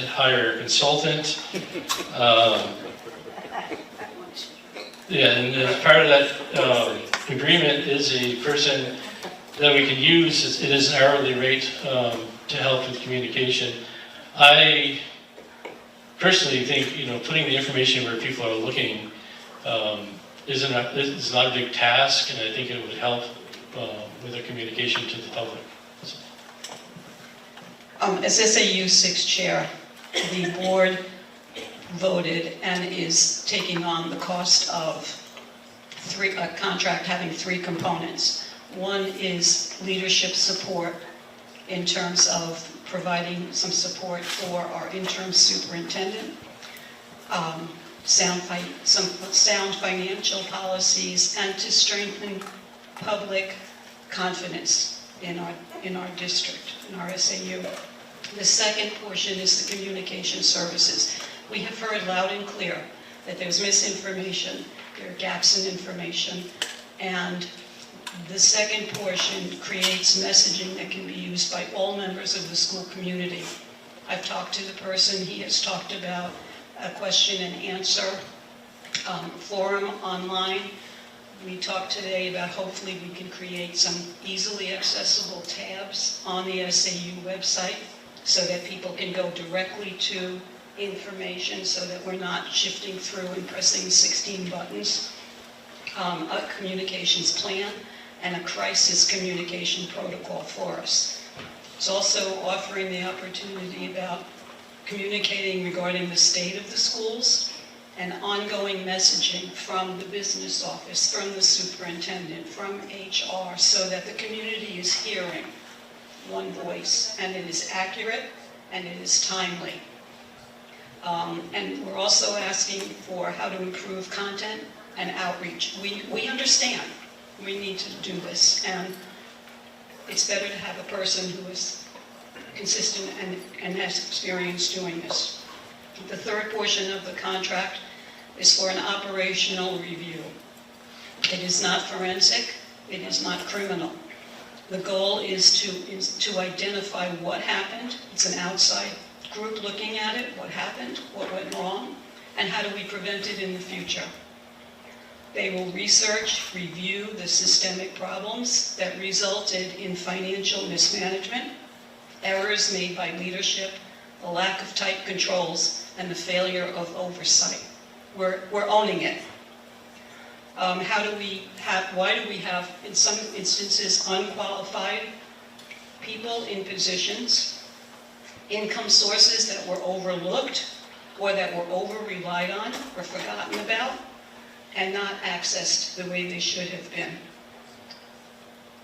hire a consultant. Yeah, and as part of that agreement is a person that we can use. It is an hourly rate to help with communication. I personally think, putting the information where people are looking is not a big task, and I think it would help with the communication to the public. So. As SAU 6 chair, the board voted and is taking on the cost of a contract having 3 components. One is leadership support in terms of providing some support for our interim superintendent, some sound financial policies, and to strengthen public confidence in our district, in our SAU. The second portion is the communication services. We have heard loud and clear that there's misinformation, there are gaps in information, and the second portion creates messaging that can be used by all members of the school community. I've talked to the person, he has talked about a question and answer forum online. We talked today about hopefully we can create some easily accessible tabs on the SAU website so that people can go directly to information so that we're not shifting through and pressing 16 buttons. A communications plan and a crisis communication protocol for us. It's also offering the opportunity about communicating regarding the state of the schools and ongoing messaging from the business office, from the superintendent, from HR, so that the community is hearing one voice, and it is accurate and it is timely. And we're also asking for how to improve content and outreach. We understand we need to do this, and it's better to have a person who is consistent and has experience doing this. The third portion of the contract is for an operational review. It is not forensic, it is not criminal. The goal is to identify what happened. It's an outside group looking at it, what happened, what went wrong, and how do we prevent it in the future. They will research, review the systemic problems that resulted in financial mismanagement, errors made by leadership, the lack of tight controls, and the failure of oversight. We're owning it. Why do we have, in some instances, unqualified people in positions, income sources that were overlooked or that were over-relied on or forgotten about, and not accessed the way they should have been?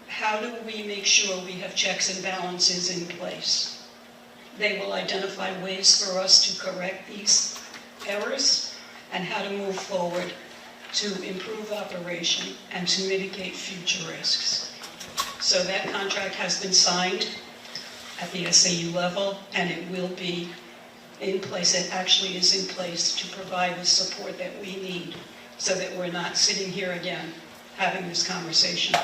How do we make sure we have checks and balances in place? They will identify ways for us to correct these errors and how to move forward to improve operation and to mitigate future risks. So that contract has been signed at the SAU level, and it will be in place. It actually is in place to provide the support that we need so that we're not sitting here again having this conversation.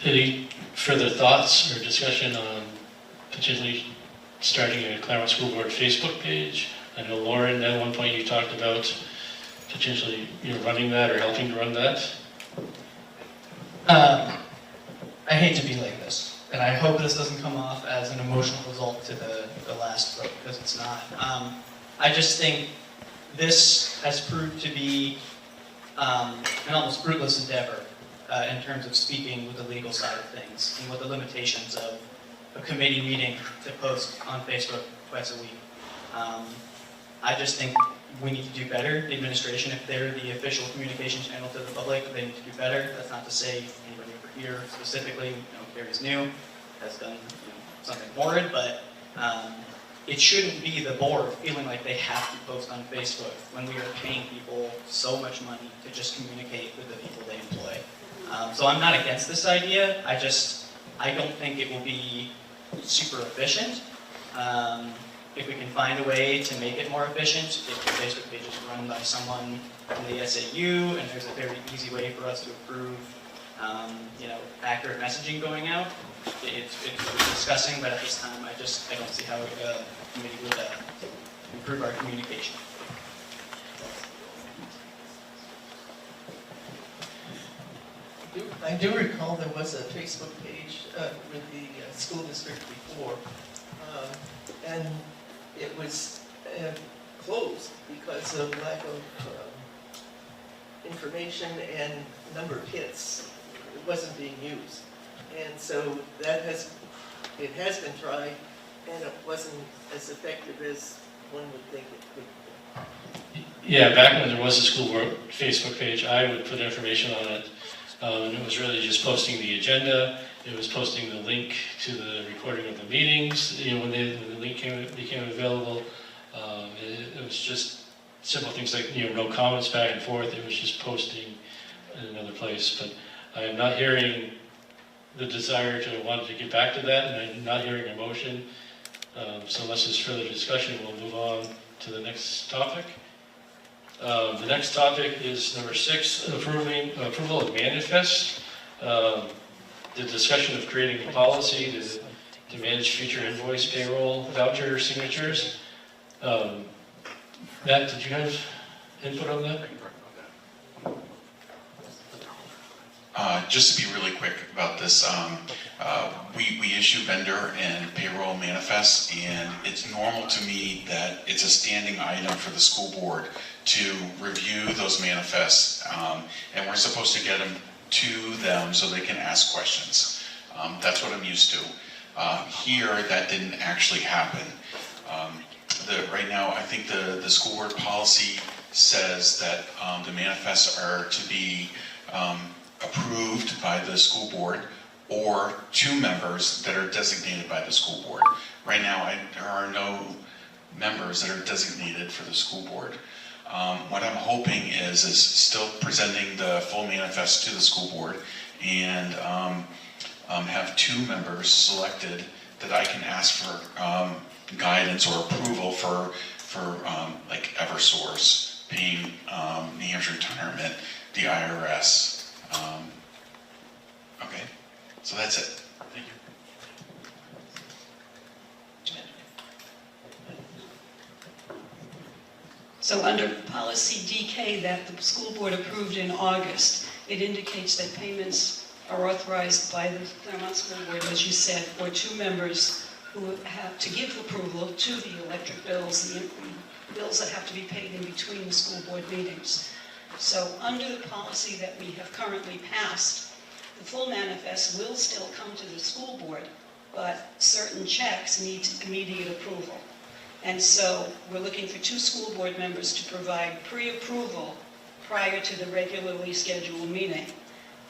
Any further thoughts or discussion on potentially starting a Claremont School Board Facebook page? I know, Lauren, at one point you talked about potentially running that or helping to run that. I hate to be like this, and I hope this doesn't come off as an emotional result to the last vote, because it's not. I just think this has proved to be an almost fruitless endeavor in terms of speaking with the legal side of things and with the limitations of a committee meeting to post on Facebook twice a week. I just think we need to do better. The administration, if they're the official communication channel to the public, they need to do better. That's not to say anybody over here specifically, Carrie's new, has done something horrid, but it shouldn't be the board feeling like they have to post on Facebook when we are paying people so much money to just communicate with the people they employ. So I'm not against this idea. I don't think it will be super efficient. If we can find a way to make it more efficient, if the Facebook page is run by someone from the SAU, and there's a very easy way for us to approve, accurate messaging going out, it's worth discussing, but at this time, I don't see how the committee would improve our communication. I do recall there was a Facebook page with the school district before, and it was closed because of lack of information and number of hits. It wasn't being used, and so it has been tried, and it wasn't as effective as one would think it could be. Yeah, back when there was a school board Facebook page, I would put information on it. And it was really just posting the agenda. It was posting the link to the recording of the meetings. You know, when the link became available, it was just simple things like, you know, no comments back and forth. It was just posting in another place. But I am not hearing the desire to want to get back to that, and I'm not hearing a motion. So unless there's further discussion, we'll move on to the next topic. The next topic is number 6, approval of manifest. The discussion of creating a policy to manage future invoice, payroll, voucher signatures. Matt, did you have input on that? Just to be really quick about this, we issue vendor and payroll manifests, and it's normal to me that it's a standing item for the school board to review those manifests, and we're supposed to get them to them so they can ask questions. That's what I'm used to. Here, that didn't actually happen. Right now, I think the school board policy says that the manifests are to be approved by the school board or 2 members that are designated by the school board. Right now, there are no members that are designated for the school board. What I'm hoping is still presenting the full manifest to the school board and have 2 members selected that I can ask for guidance or approval for like Eversource, paying New Hampshire Retirement, the IRS. Okay, so that's it. Thank you. So under policy DK that the school board approved in August, it indicates that payments are authorized by the Claremont School Board, as you said, for 2 members who have to give approval to the electric bills, the bills that have to be paid in between the school board meetings. So under the policy that we have currently passed, the full manifest will still come to the school board, but certain checks need immediate approval. And so we're looking for 2 school board members to provide pre-approval prior to the regularly scheduled meeting.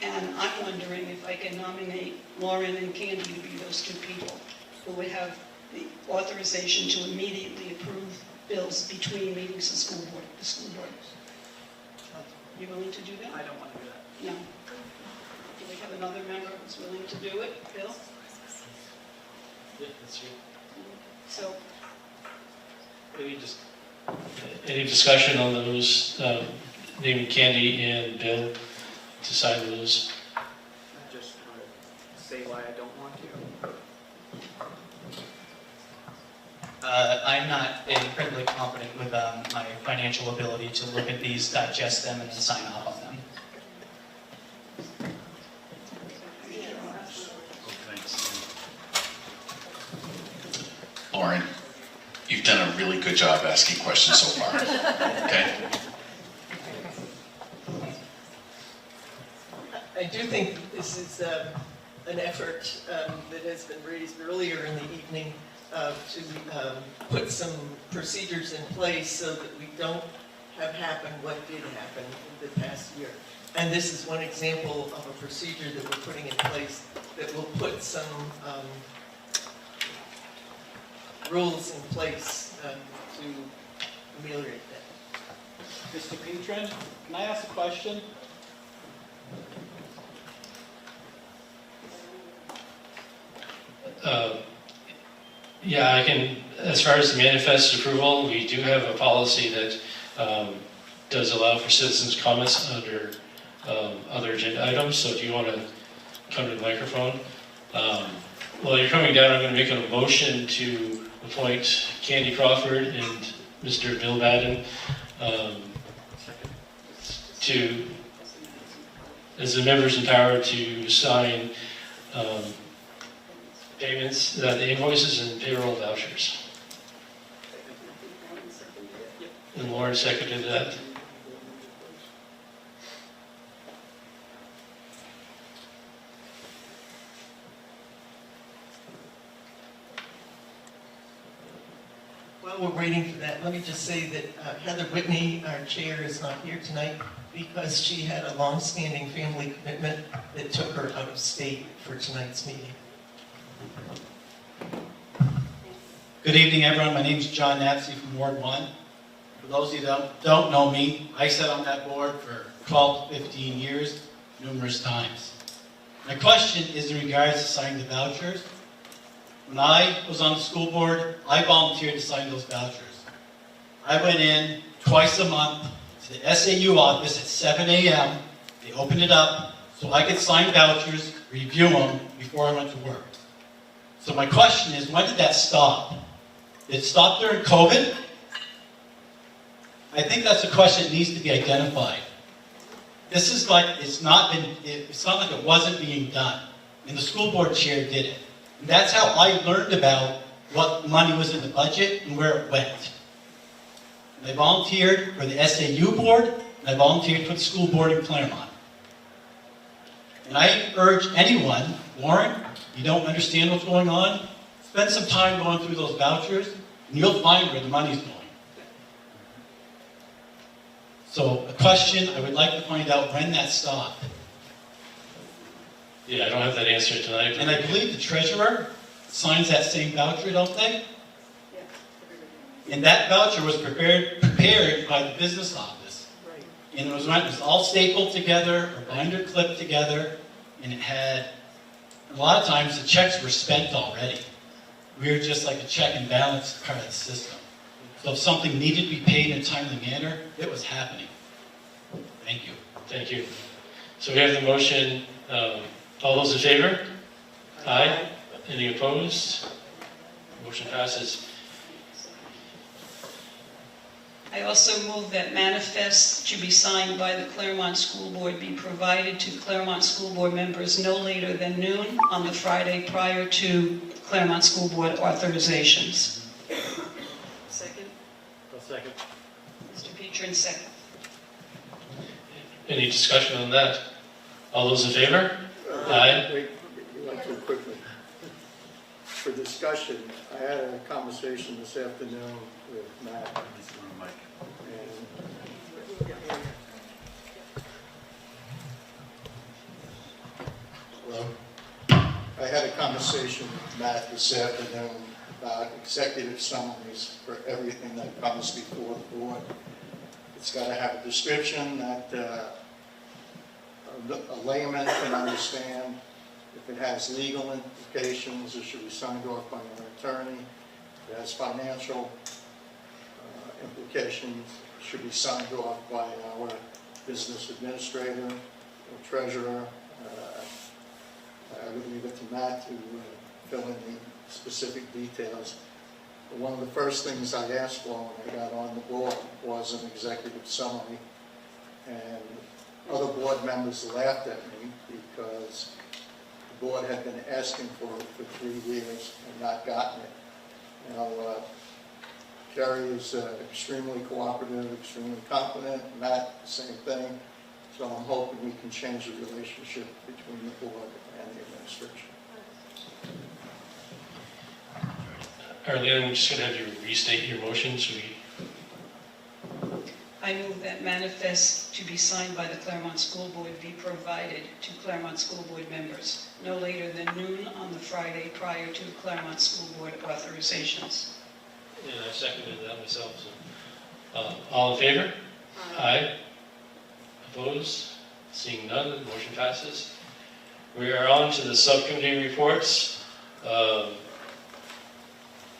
And I'm wondering if I can nominate Lauren and Candy to be those 2 people who would have the authorization to immediately approve bills between meetings of the school board. You willing to do that? I don't want to do that. No. Do we have another member who's willing to do it? Bill? Yeah, that's you. So, Any discussion on those, naming Candy and Bill to sign those? I just want to say why I don't want to. I'm not incredibly confident with my financial ability to look at these, digest them, and then sign off on them. Lauren, you've done a really good job asking questions so far. Okay? I do think this is an effort that has been raised earlier in the evening to put some procedures in place so that we don't have happen what did happen in the past year. And this is one example of a procedure that we're putting in place that will put some rules in place to ameliorate that. Mr. Petron, can I ask a question? Yeah, I can, as far as the manifest approval, we do have a policy that does allow for citizens' comments under other agenda items, so if you want to come to the microphone. While you're coming down, I'm going to make a motion to appoint Candy Crawford and Mr. Bill Madden to, as the members in power to sign payments, the invoices and payroll vouchers. And Lauren seconded that. While we're waiting for that, let me just say that Heather Whitney, our chair, is not here tonight because she had a long-standing family commitment that took her out of state for tonight's meeting. Good evening, everyone. My name is John Napsey from Ward 1. For those of you that don't know me, I sat on that board for 12 to 15 years, numerous times. My question is in regards to signing the vouchers. When I was on the school board, I volunteered to sign those vouchers. I went in twice a month to the SAU office at 7 a.m. They opened it up so I could sign vouchers, review them before I went to work. So my question is, when did that stop? Did it stop during COVID? I think that's a question that needs to be identified. This is like, it's not like it wasn't being done. And the school board chair did it. And that's how I learned about what money was in the budget and where it went. And I volunteered for the SAU board, and I volunteered for the school board in Claremont. And I urge anyone, Warren, you don't understand what's going on, spend some time going through those vouchers, and you'll find where the money's going. So, a question, I would like to find out when that stopped. Yeah, I don't have that answer tonight. And I believe the treasurer signs that same voucher, don't they? And that voucher was prepared by the business office. Right. And it was all stapled together, or binder clipped together, and it had, a lot of times the checks were spent already. We were just like a check and balance part of the system. So if something needed to be paid in a timely manner, it was happening. Thank you. Thank you. So we have the motion. All those in favor? Aye. Any opposed? Motion passes. I also move that manifests to be signed by the Claremont School Board be provided to Claremont School Board members no later than noon on the Friday prior to Claremont School Board authorizations. Second? A second. Mr. Petron, second. Any discussion on that? All those in favor? Aye. Wait, you went too quickly. For discussion, I had a conversation this afternoon with Matt. Well, I had a conversation with Matt this afternoon about executive summaries for everything that comes before the board. It's got to have a description that a layman can understand. If it has legal implications, it should be signed off by an attorney. If it has financial implications, it should be signed off by our business administrator or treasurer. I would leave it to Matt to fill in the specific details. But one of the first things I asked for when I got on the board was an executive summary. And other board members laughed at me because the board had been asking for it for 3 years and not gotten it. Now, Jerry is extremely cooperative, extremely competent. Matt, the same thing. So I'm hoping we can change the relationship between the board and the administration. Arlene, I'm just going to have you restate your motion. So I move that manifest to be signed by the Claremont School Board be provided to Claremont School Board members no later than noon on the Friday prior to the Claremont School Board authorizations. and I seconded that myself. So, all in favor? Aye. Opposed? Seeing none, the motion passes. We are on to the subcommittee reports.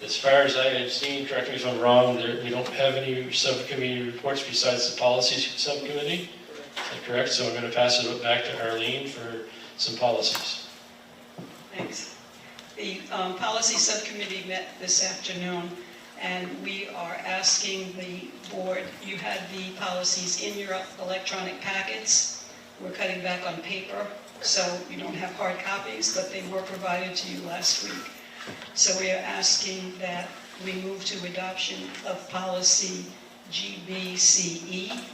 As far as I have seen, correct me if I'm wrong, we don't have any subcommittee reports besides the policies subcommittee. Is that correct? So I'm going to pass it back to Arlene for some policies. Thanks. The policy subcommittee met this afternoon, and we are asking the board, you had the policies in your electronic packets. We're cutting back on paper, so you don't have hard copies, but they were provided to you last week. So we are asking that we move to adoption of policy GBCE,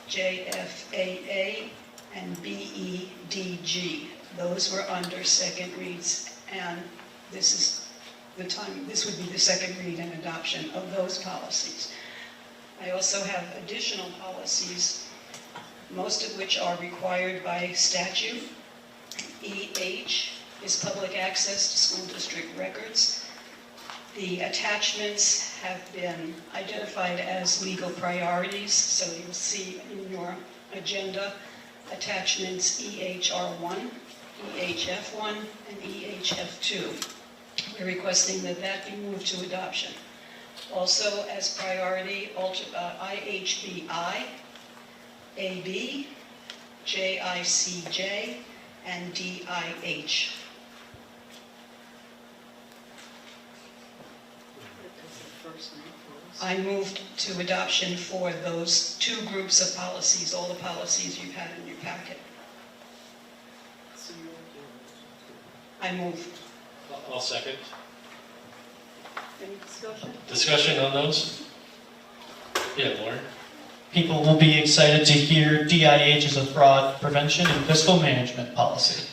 JFAA, and BEDG. Those were under second reads, and this is the time, this would be the second read and adoption of those policies. I also have additional policies, most of which are required by statute. EH is public access to school district records. The attachments have been identified as legal priorities, so you'll see in your agenda attachments EHR1, EHF1, and EHF2. We're requesting that that be moved to adoption. Also, as priority, IHBI, AB, JICJ, and DIH. I moved to adoption for those two groups of policies, all the policies you've had in your packet. I move. I'll second. Any discussion? Discussion on those? Yeah, Lauren? People will be excited to hear DIH is a fraud prevention and fiscal management policy.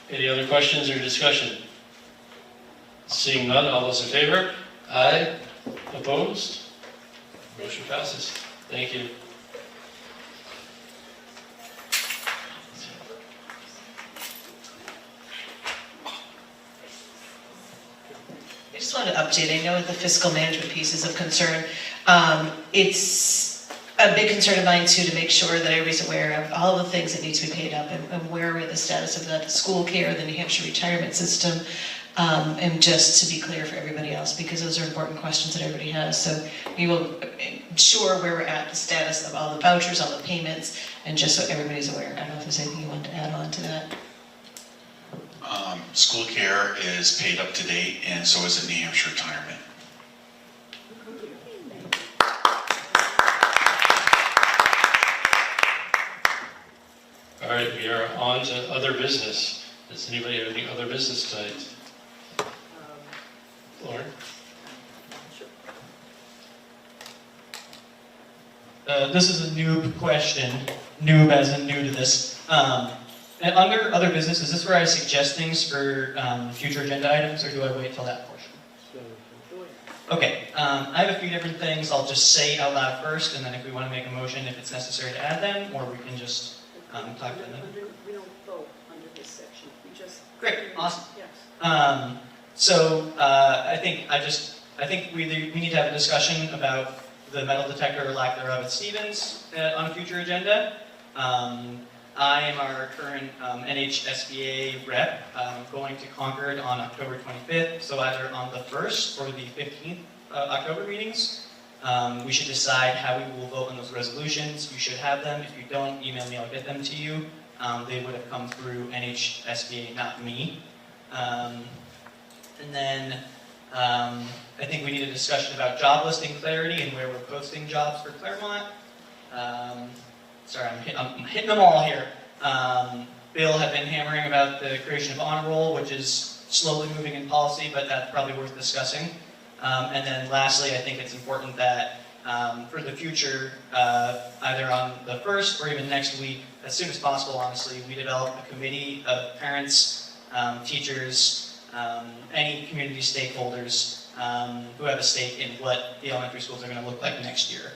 Any other questions or discussion? Seeing none, all those in favor? Aye. Opposed? Motion passes. Thank you. I just wanted to update. I know the fiscal management piece is of concern. It's a big concern of mine too, to make sure that everybody's aware of all the things that need to be paid up and where we're at the status of the school care, the New Hampshire retirement system, and just to be clear for everybody else, because those are important questions that everybody has. So we will ensure where we're at, the status of all the vouchers, all the payments, and just so everybody's aware. I don't know if there's anything you want to add on to that. School care is paid up to date, and so is the New Hampshire retirement. All right, we are on to other business. Does anybody have any other business tonight? Lauren? This is a noob question, noob as in new to this. And under other business, is this where I suggest things for future agenda items, or do I wait till that portion? Okay, I have a few different things I'll just say out loud first, and then if we want to make a motion, if it's necessary to add them, or we can just talk to them. We don't vote under this section. We just... Great, awesome. Yes. I think we need to have a discussion about the metal detector or lack thereof at Stevens on a future agenda. I am our current NHSBA rep, going to Concord on October 25th, so either on the 1st or the 15th October meetings. We should decide how we will vote on those resolutions. You should have them. If you don't, email me, I'll get them to you. They would have come through NHSBA, not me. And then I think we need a discussion about job listing clarity and where we're posting jobs for Claremont. Sorry, I'm hitting them all here. Bill had been hammering about the creation of honor roll, which is slowly moving in policy, but that's probably worth discussing. And then lastly, I think it's important that for the future, either on the 1st or even next week, as soon as possible, honestly, we develop a committee of parents, teachers, any community stakeholders who have a stake in what the elementary schools are going to look like next year.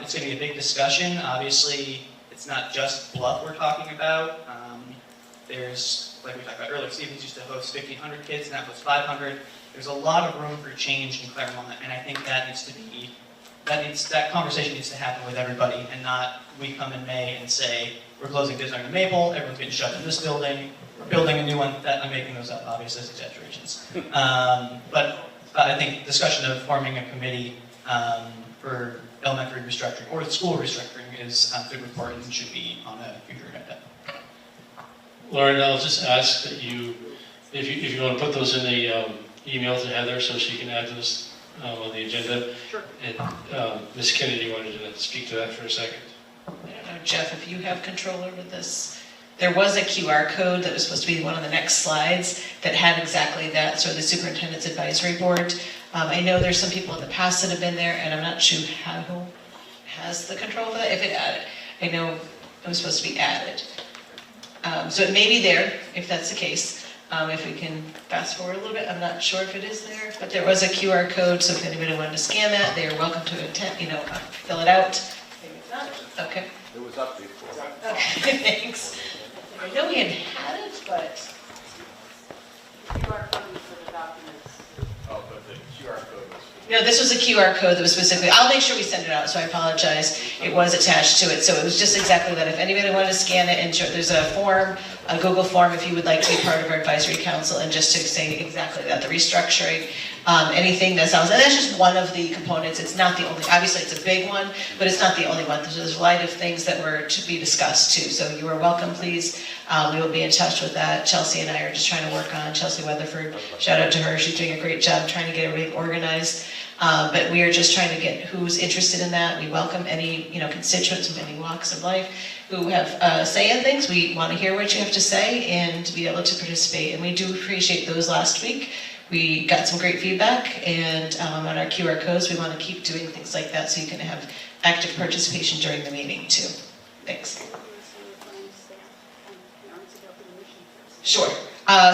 It's going to be a big discussion. Obviously, it's not just Bluff we're talking about. There's, like we talked about earlier, Stevens used to host 1,500 kids, and that was 500. There's a lot of room for change in Claremont, and I think that needs to be, that conversation needs to happen with everybody, and not we come in May and say, we're closing business on Maple, everyone's getting shoved in this building, we're building a new one. That, I'm making those up, obviously, as exaggerations. But I think discussion of forming a committee for elementary restructuring or school restructuring is super important and should be on a future agenda. Lauren, I'll just ask that you, if you want to put those in the email to Heather so she can add those on the agenda. Sure. And Ms. Kennedy wanted to speak to that for a second. I don't know, Jeff, if you have control over this. There was a QR code that was supposed to be one of the next slides that had exactly that, so the superintendent's advisory board. I know there's some people in the past that have been there, and I'm not sure who has the control of that, if it added. I know it was supposed to be added. So it may be there, if that's the case. If we can fast forward a little bit, I'm not sure if it is there, but there was a QR code, so if anybody wanted to scan that, they are welcome to fill it out. Maybe it's not, okay. It was up before. Okay, thanks. I know we had it, but. QR code for the documents. Oh, but the QR code was. No, this was a QR code that was specifically, I'll make sure we send it out, so I apologize. It was attached to it, so it was just exactly that. If anybody wanted to scan it, and there's a form, a Google form, if you would like to be part of our advisory council, and just to say exactly that, the restructuring, anything that sounds, and that's just one of the components. It's not the only, obviously it's a big one, but it's not the only one. There's a lot of things that were to be discussed too, so you are welcome, please. We will be in touch with that. Chelsea and I are just trying to work on, Chelsea Weatherford, shout out to her, she's doing a great job trying to get everything organized. But we are just trying to get who's interested in that. We welcome any constituents from any walks of life who have say in things. We want to hear what you have to say and to be able to participate. And we do appreciate those last week. We got some great feedback, and on our QR codes, we want to keep doing things like that so you can have active participation during the meeting too. Thanks. Sure.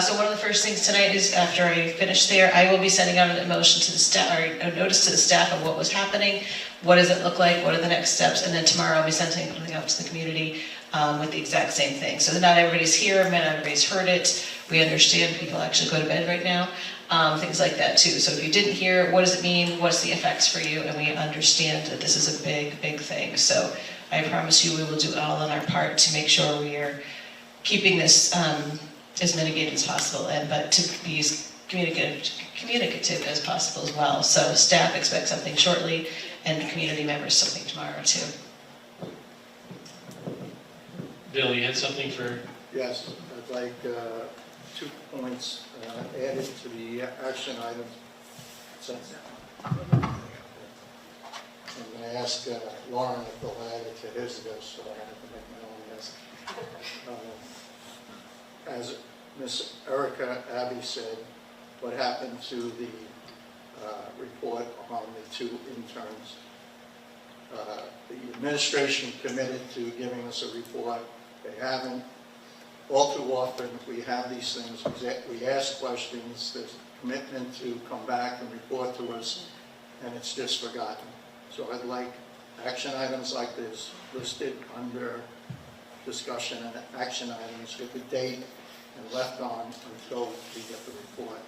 So one of the first things tonight is, after I finish there, I will be sending out a motion to the staff, or a notice to the staff of what was happening. What does it look like? What are the next steps? And then tomorrow I'll be sending something out to the community with the exact same thing. So not everybody's here, not everybody's heard it. We understand people actually go to bed right now. Things like that too. So if you didn't hear, what does it mean? What's the effects for you? And we understand that this is a big, big thing. So I promise you we will do all on our part to make sure we are keeping this as mitigated as possible, but to be as communicative as possible as well. So staff expect something shortly, and community members something tomorrow too. Bill, you had something for? Yes, I'd like 2 points added to the action items. I'm going to ask Lauren if they'll add it to his list, so I have to make my own list. As Ms. Erica Abbey said, what happened to the report on the 2 interns? The administration committed to giving us a report. They haven't. All too often, we have these things, we ask questions, there's a commitment to come back and report to us, and it's just forgotten. So I'd like action items like this listed under discussion and action items with the date and left on until we get the report.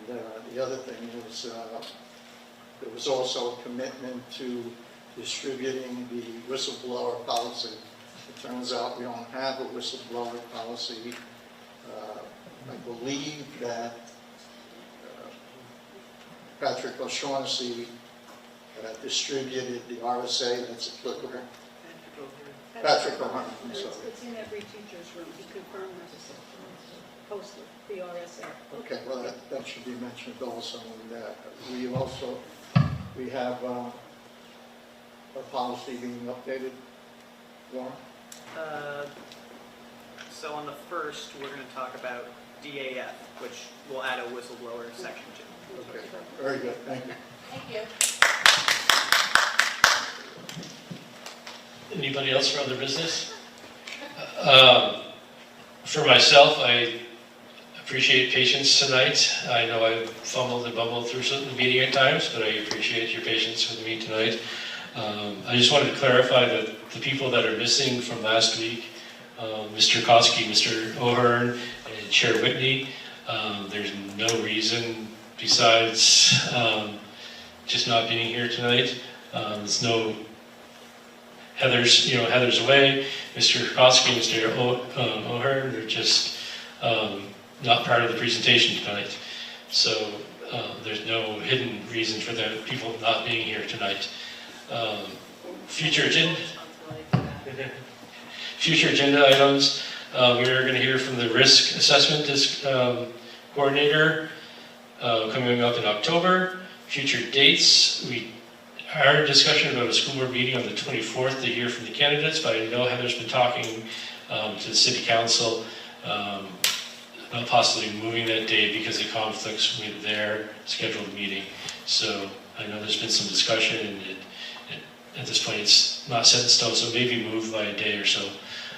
And the other thing is there was also a commitment to distributing the whistleblower policy. It turns out we don't have a whistleblower policy. I believe that Patrick O'Shaughnessy distributed the RSA that's applicable. Patrick O'Hara, I'm sorry. It's in every teacher's room. He confirmed this. Posted the RSA. Okay, well, that should be mentioned also. And we have a policy being updated. Lauren? So on the first, we're going to talk about DAF, which will add a whistleblower section to. Okay, very good, thank you. Thank you. Anybody else for other business? For myself, I appreciate patience tonight. I know I fumbled and bumbled through the meeting at times, but I appreciate your patience with me tonight. I just wanted to clarify that the people that are missing from last week, Mr. Koski, Mr. O'Hearn, and Chair Whitney, there's no reason besides just not being here tonight. There's no Heather's away. Mr. Koski, Mr. O'Hearn are just not part of the presentation tonight. So there's no hidden reason for the people not being here tonight. Future agenda items. We're going to hear from the risk assessment coordinator coming up in October. Future dates, we had a discussion about a school board meeting on the 24th to hear from the candidates, but I know Heather's been talking to the city council about possibly moving that day because it conflicts with their scheduled meeting. So I know there's been some discussion, and at this point it's not set in stone, so maybe moved by a day or so.